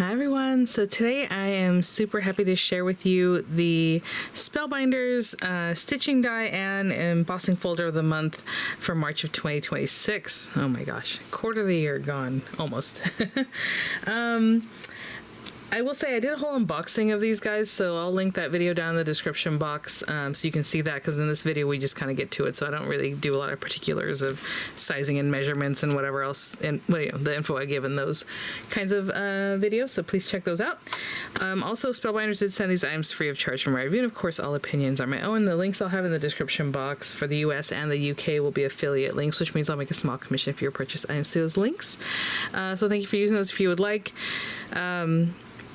Hi everyone, so today I am super happy to share with you the Spellbinders stitching die and embossing folder of the month for March of 2026. Oh my gosh, quarter of the year gone, almost. I will say I did a whole unboxing of these guys, so I'll link that video down in the description box so you can see that, because in this video we just kind of get to it, so I don't really do a lot of particulars of sizing and measurements and whatever else, and the info I give in those kinds of videos, so please check those out. Also, Spellbinders did send these items free of charge from my review, and of course all opinions are my own. The links I'll have in the description box for the US and the UK will be affiliate links, which means I'll make a small commission if you purchase items through those links. So thank you for using those if you would like.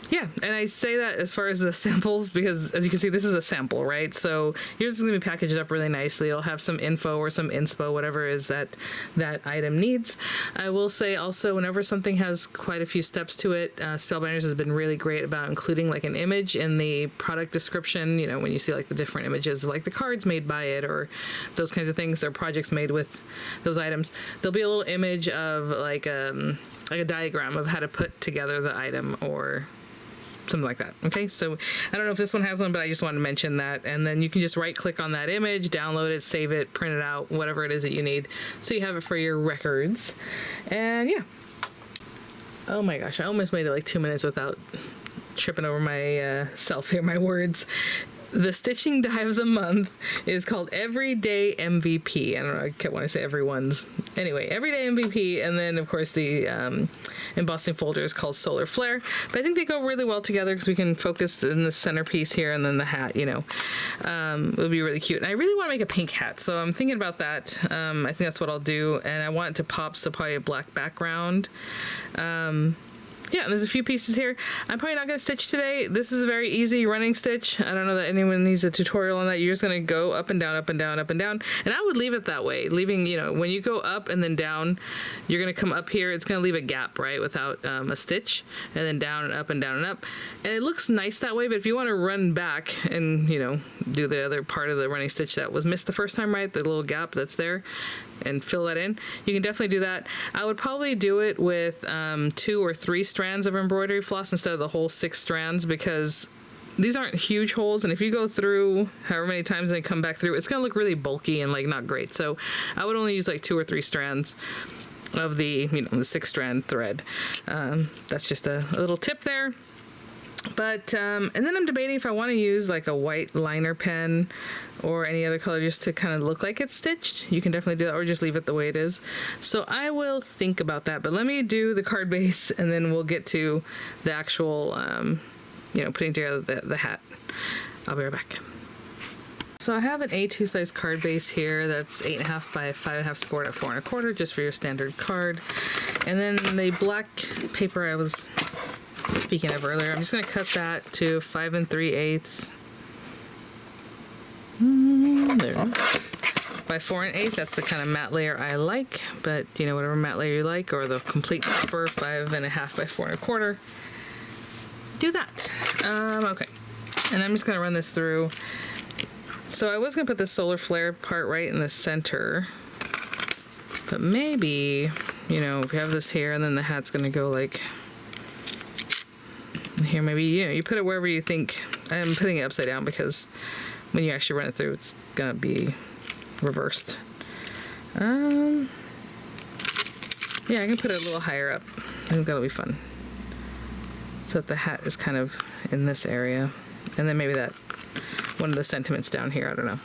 Yeah, and I say that as far as the samples because, as you can see, this is a sample, right? So yours is going to be packaged up really nicely. It'll have some info or some inspo, whatever it is that item needs. I will say also, whenever something has quite a few steps to it, Spellbinders has been really great about including like an image in the product description. You know, when you see like the different images of like the cards made by it or those kinds of things, or projects made with those items, there'll be a little image of like a diagram of how to put together the item or something like that. Okay, so I don't know if this one has one, but I just wanted to mention that. And then you can just right click on that image, download it, save it, print it out, whatever it is that you need, so you have it for your records. And yeah, oh my gosh, I almost made it like 2 minutes without tripping over my self here, my words. The stitching die of the month is called Everyday MVP. I don't know, I kept wanting to say everyone's. Anyway, Everyday MVP, and then of course the embossing folder is called Solar Flare. But I think they go really well together because we can focus in the centerpiece here and then the hat, you know. It would be really cute. And I really want to make a pink hat, so I'm thinking about that. I think that's what I'll do. And I want it to pop, so probably a black background. Yeah, and there's a few pieces here. I'm probably not going to stitch today. This is a very easy running stitch. I don't know that anyone needs a tutorial on that. You're just going to go up and down, up and down, up and down. And I would leave it that way, leaving, you know, when you go up and then down, you're going to come up here. It's going to leave a gap, right, without a stitch, and then down and up and down and up. And it looks nice that way, but if you want to run back and, you know, do the other part of the running stitch that was missed the first time, right, the little gap that's there, and fill that in, you can definitely do that. I would probably do it with 2 or 3 strands of embroidery floss instead of the whole 6 strands, because these aren't huge holes, and if you go through however many times they come back through, it's gonna look really bulky and like not great. So I would only use like 2 or 3 strands of the, you know, the 6-strand thread. That's just a little tip there. But and then I'm debating if I want to use like a white liner pen or any other color just to kind of look like it's stitched. You can definitely do that, or just leave it the way it is. So I will think about that, but let me do the card base and then we'll get to the actual you know, putting together the hat. I'll be right back. So I have an A2 size card base here that's 8.5 by 5.5 scored at 4 1/4, just for your standard card. And then the black paper I was speaking of earlier, I'm just going to cut that to 5 3/8. There. By 4 1/8, that's the kind of matte layer I like, but you know, whatever matte layer you like, or the complete topper, 5.5 by 4 1/4. Do that. Okay. And I'm just going to run this through. So I was going to put the solar flare part right in the center, but maybe, you know, if we have this here and then the hat's going to go like here, maybe, you know, you put it wherever you think. I'm putting it upside down because when you actually run it through, it's gonna be reversed. Yeah, I can put it a little higher up. I think that'll be fun. So that the hat is kind of in this area, and then maybe that one of the sentiments down here. I don't know.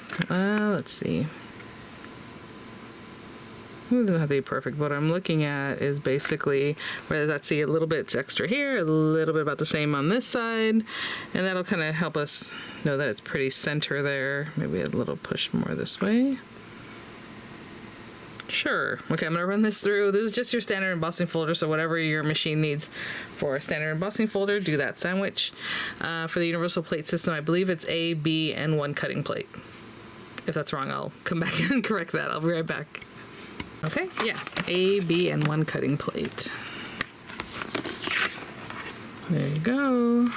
Let's see. It doesn't have to be perfect. What I'm looking at is basically, whereas I see a little bit extra here, a little bit about the same on this side, and that'll kind of help us know that it's pretty center there. Maybe a little push more this way. Sure. Okay, I'm gonna run this through. This is just your standard embossing folder, so whatever your machine needs for a standard embossing folder, do that sandwich. For the universal plate system, I believe it's A, B, and 1 cutting plate. If that's wrong, I'll come back and correct that. I'll be right back. Okay, yeah, A, B, and 1 cutting plate. There you go.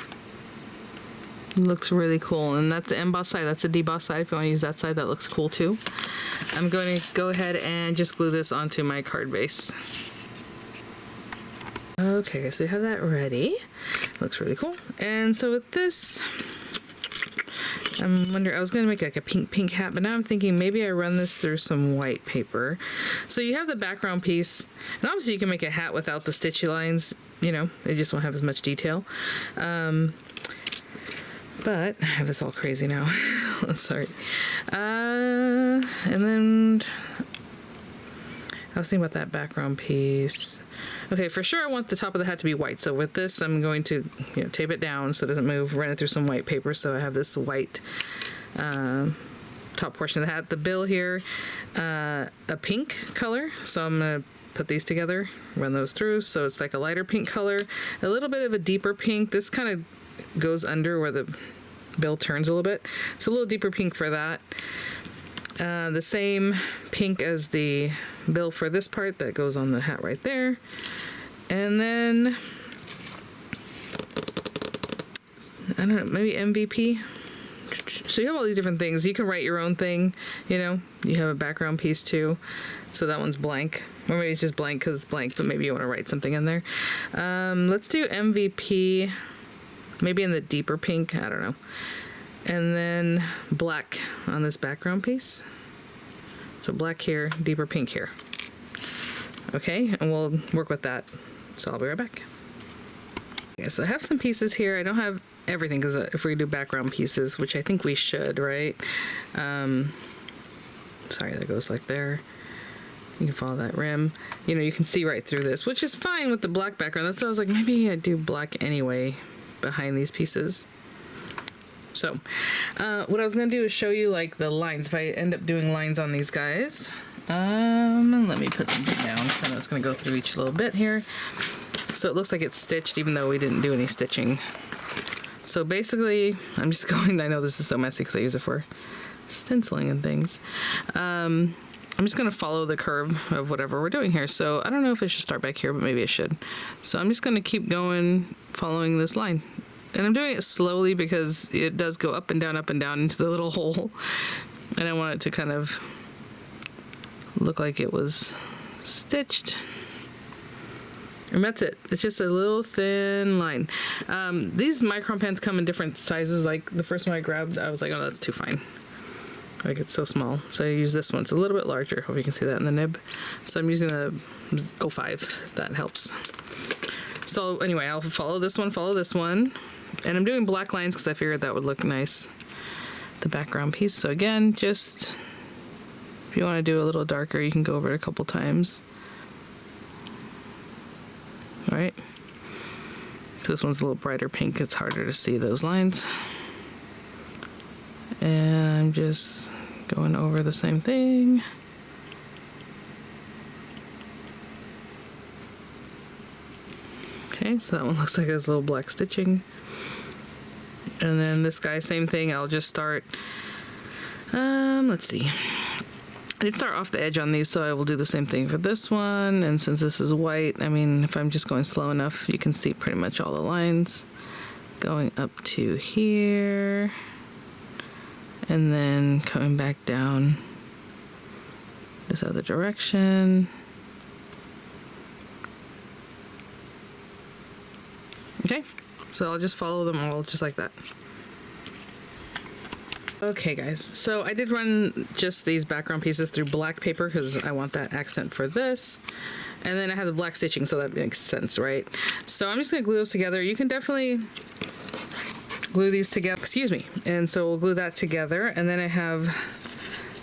Looks really cool, and that's the emboss side. That's the deboss side. If you want to use that side, that looks cool too. I'm going to go ahead and just glue this onto my card base. Okay, so we have that ready. Looks really cool. And so with this, I'm wondering, I was going to make like a pink hat, but now I'm thinking maybe I run this through some white paper. So you have the background piece, and obviously you can make a hat without the stitchy lines, you know, they just won't have as much detail. But I have this all crazy now. Sorry. And then I was thinking about that background piece. Okay, for sure I want the top of the hat to be white. So with this, I'm going to, you know, tape it down so it doesn't move, run it through some white paper. So I have this white top portion of the hat. The bill here, a pink color. So I'm gonna put these together, run those through. So it's like a lighter pink color, a little bit of a deeper pink. This kind of goes under where the bill turns a little bit. So a little deeper pink for that. The same pink as the bill for this part that goes on the hat right there. And then, I don't know, maybe MVP. So you have all these different things. You can write your own thing, you know. You have a background piece too. So that one's blank. Or maybe it's just blank because it's blank, but maybe you want to write something in there. Let's do MVP, maybe in the deeper pink, I don't know. And then black on this background piece. So black here, deeper pink here. Okay, and we'll work with that. So I'll be right back. Okay, so I have some pieces here. I don't have everything because if we do background pieces, which I think we should, right? Sorry, that goes like there. You can follow that rim. You know, you can see right through this, which is fine with the black background. That's why I was like, maybe I do black anyway behind these pieces. So what I was going to do is show you like the lines. If I end up doing lines on these guys, let me put them down because I know it's going to go through each little bit here. So it looks like it's stitched even though we didn't do any stitching. So basically, I'm just going, I know this is so messy because I use it for stenciling and things. I'm just going to follow the curve of whatever we're doing here. So I don't know if I should start back here, but maybe I should. So I'm just going to keep going following this line. And I'm doing it slowly because it does go up and down into the little hole. And I want it to kind of look like it was stitched. And that's it. It's just a little thin line. These micron pens come in different sizes. Like the first one I grabbed, I was like, oh, that's too fine. Like it's so small. So I use this one. It's a little bit larger. Hope you can see that in the nib. So I'm using the 05, if that helps. So anyway, I'll follow this one. And I'm doing black lines because I figured that would look nice. The background piece. So again, just if you want to do a little darker, you can go over it a couple times. All right. This one's a little brighter pink. It's harder to see those lines. And I'm just going over the same thing. Okay, so that one looks like it has a little black stitching. And then this guy, same thing. I'll just start, let's see. I did start off the edge on these, so I will do the same thing for this one. And since this is white, I mean, if I'm just going slow enough, you can see pretty much all the lines going up to here. And then coming back down this other direction. Okay, so I'll just follow them all just like that. Okay guys, so I did run just these background pieces through black paper because I want that accent for this. And then I have the black stitching, so that makes sense, right? So I'm just gonna glue those together. You can definitely glue these together, excuse me. And so we'll glue that together. And then I have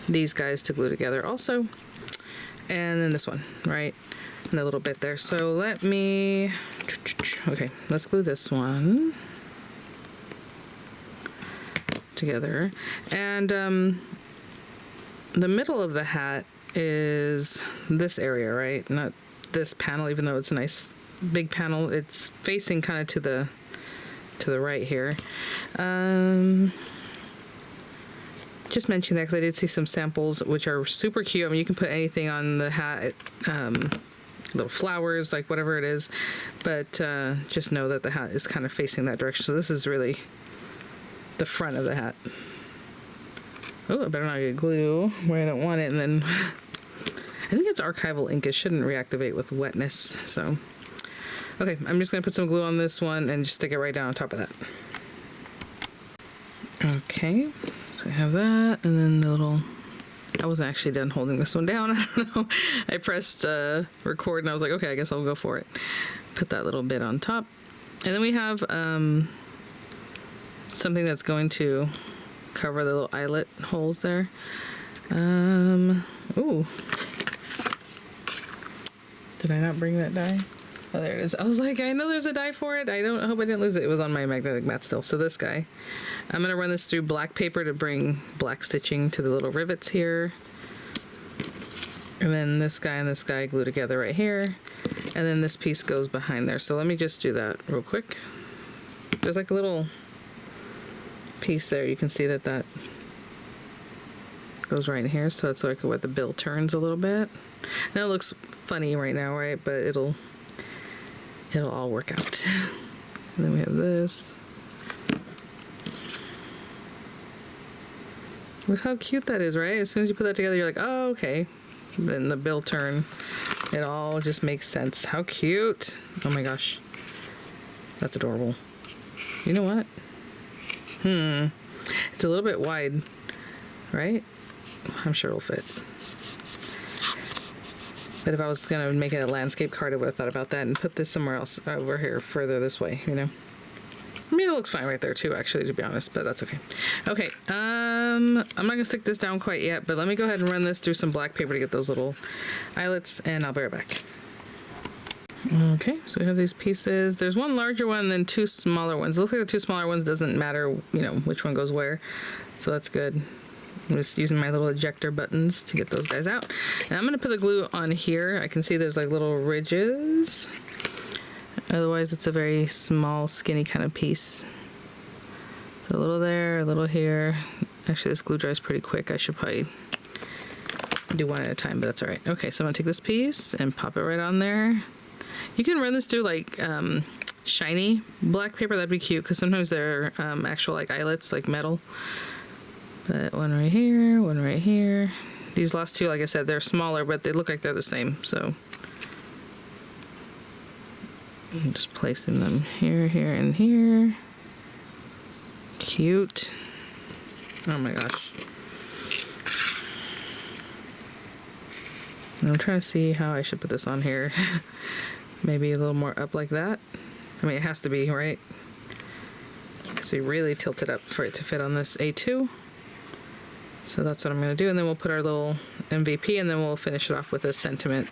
these guys to glue together also. And then this one, right? And a little bit there. So let me, okay, let's glue this one together. And the middle of the hat is this area, right? Not this panel, even though it's a nice big panel. It's facing kind of to the right here. Just mention that because I did see some samples which are super cute. I mean, you can put anything on the hat, little flowers, like whatever it is, but just know that the hat is kind of facing that direction. So this is really the front of the hat. Oh, I better not get glue where I don't want it, and then I think it's archival ink. It shouldn't reactivate with wetness. So Okay, I'm just gonna put some glue on this one and just stick it right down on top of that. Okay, so I have that, and then the little, I wasn't actually done holding this one down. I don't know. I pressed record and I was like, okay, I guess I'll go for it. Put that little bit on top. And then we have something that's going to cover the little eyelet holes there. Ooh. Did I not bring that die? Oh, there it is. I was like, I know there's a die for it. I hope I didn't lose it. It was on my magnetic mat still. So this guy, I'm gonna run this through black paper to bring black stitching to the little rivets here. And then this guy and this guy glue together right here. And then this piece goes behind there. So let me just do that real quick. There's like a little piece there. You can see that that goes right in here. So that's like where the bill turns a little bit. Now it looks funny right now, right? But it'll all work out. And then we have this. Look how cute that is, right? As soon as you put that together, you're like, oh, okay. Then the bill turn, it all just makes sense. How cute. Oh my gosh. That's adorable. You know what? It's a little bit wide, right? I'm sure it'll fit. But if I was gonna make it a landscape card, I would have thought about that and put this somewhere else over here further this way, you know? I mean, it looks fine right there too, actually, to be honest, but that's okay. Okay, I'm not gonna stick this down quite yet, but let me go ahead and run this through some black paper to get those little eyelets, and I'll be right back. Okay, so we have these pieces. There's one larger one and then two smaller ones. It looks like the two smaller ones doesn't matter, you know, which one goes where, so that's good. I'm just using my little ejector buttons to get those guys out. And I'm gonna put the glue on here. I can see there's like little ridges. Otherwise it's a very small, skinny kind of piece. So a little there, a little here. Actually, this glue dries pretty quick. I should probably do one at a time, but that's all right. Okay, so I'm gonna take this piece and pop it right on there. You can run this through like shiny black paper. That'd be cute, because sometimes they're actual like eyelets, like metal. But one right here, one right here. These last two, like I said, they're smaller, but they look like they're the same, so I'm just placing them here, here, and here. Cute. Oh my gosh. And I'm trying to see how I should put this on here. Maybe a little more up like that. I mean, it has to be, right? So you really tilt it up for it to fit on this A2. So that's what I'm going to do, and then we'll put our little MVP, and then we'll finish it off with a sentiment.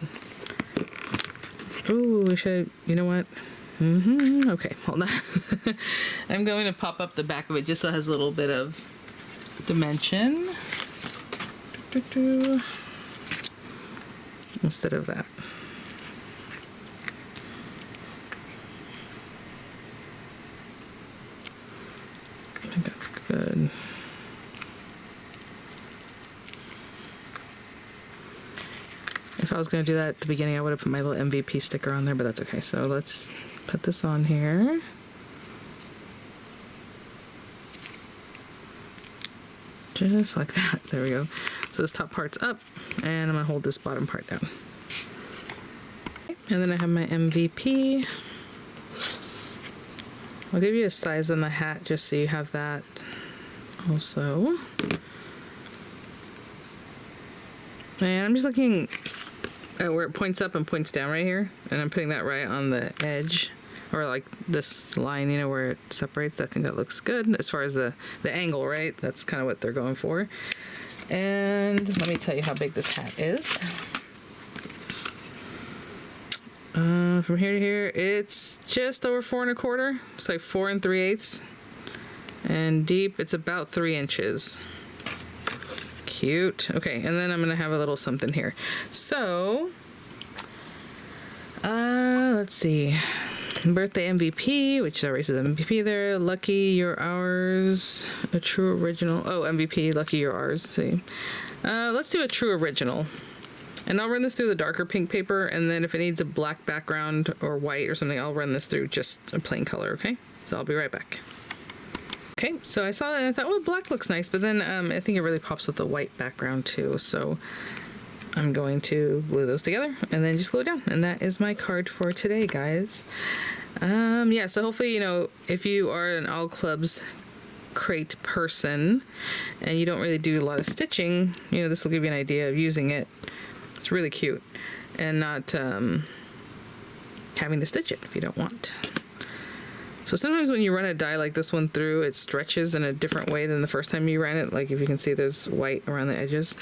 Ooh, we should, you know what? Okay, hold on. I'm going to pop up the back of it just so it has a little bit of dimension. Instead of that. I think that's good. If I was going to do that at the beginning, I would have put my little MVP sticker on there, but that's okay. So let's put this on here. Just like that. There we go. So this top part's up, and I'm going to hold this bottom part down. And then I have my MVP. I'll give you a size on the hat just so you have that also. And I'm just looking at where it points up and points down right here, and I'm putting that right on the edge, or like this line, you know, where it separates. I think that looks good as far as the angle, right? That's kind of what they're going for. And let me tell you how big this hat is. From here to here, it's just over 4 1/4. It's like 4 3/8, and deep it's about 3 inches. Cute. Okay, and then I'm gonna have a little something here. So, let's see. Birthday MVP, which erases MVP there. Lucky, you're ours. A true original. Oh, MVP, lucky, you're ours. See. Let's do a true original. And I'll run this through the darker pink paper, and then if it needs a black background or white or something, I'll run this through just a plain color, okay? So I'll be right back. Okay, so I saw that and I thought, well, black looks nice, but then I think it really pops with the white background too. So I'm going to glue those together and then just glue it down. And that is my card for today, guys. Yeah, so hopefully, you know, if you are an all clubs crate person and you don't really do a lot of stitching, you know, this will give you an idea of using it. It's really cute, and not having to stitch it if you don't want. So sometimes when you run a die like this one through, it stretches in a different way than the first time you ran it. Like if you can see, there's white around the edges.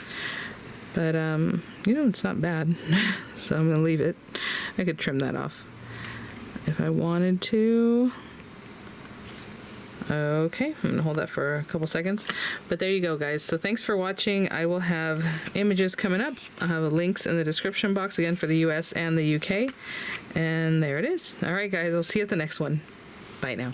But, you know, it's not bad. So I'm going to leave it. I could trim that off if I wanted to. Okay, I'm going to hold that for a couple seconds. But there you go, guys. So thanks for watching. I will have images coming up. I'll have links in the description box again for the US and the UK. And there it is. All right, guys, I'll see you at the next one. Bye now.